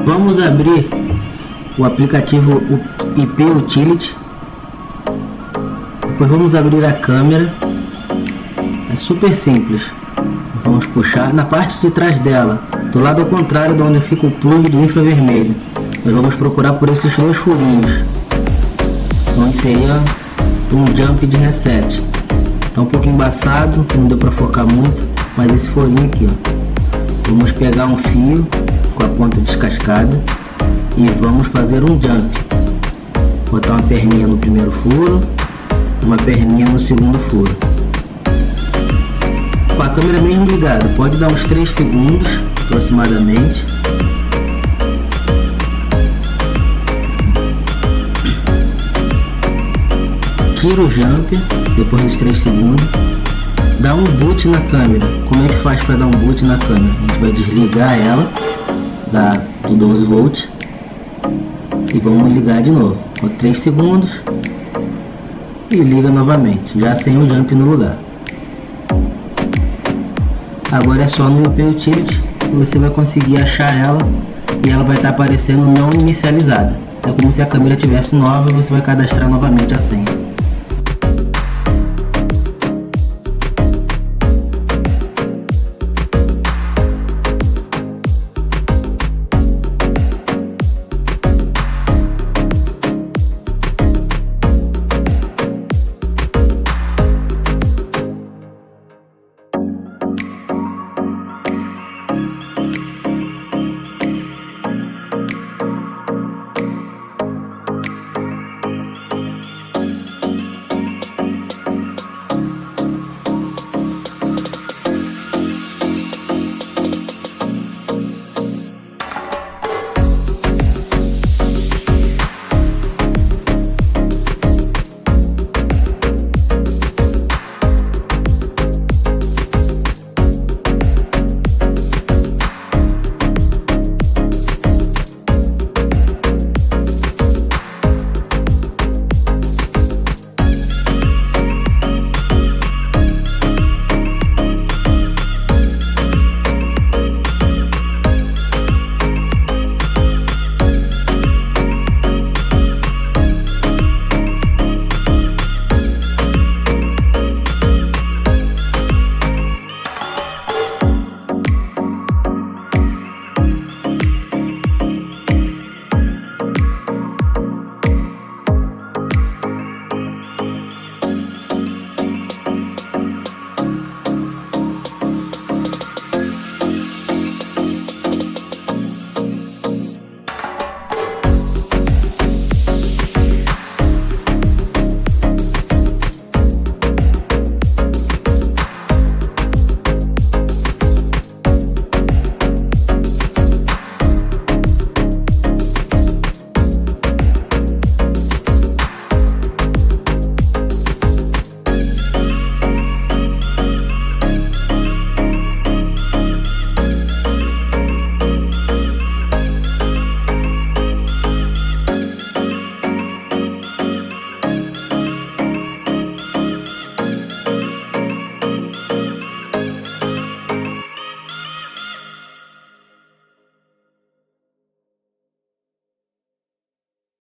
Vamos abrir o aplicativo IP Utility. Depois vamos abrir a câmera. É super simples. Vamos puxar na parte de trás dela, do lado ao contrário de onde fica o plug do infravermelho. Nós vamos procurar por esses dois furinhos, onde seria um jump de reset. Tá um pouco embaçado, não deu para focar muito, mas esse furinho aqui, ó. Vamos pegar um fio com a ponta descascada e vamos fazer um jump. Botar uma perninha no primeiro furo, uma perninha no segundo furo. Com a câmera mesmo ligada, pode dar uns 3 segundos aproximadamente. Tira o jump depois dos 3 segundos. Dá um boot na câmera. Como é que faz para dar um boot na câmera? A gente vai desligar ela do 12 volts e vamos ligar de novo por 3 segundos e liga novamente, já sem o jump no lugar. Agora é só no IP Utility que você vai conseguir achar ela e ela vai estar aparecendo não inicializada. É como se a câmera tivesse nova e você vai cadastrar novamente a senha.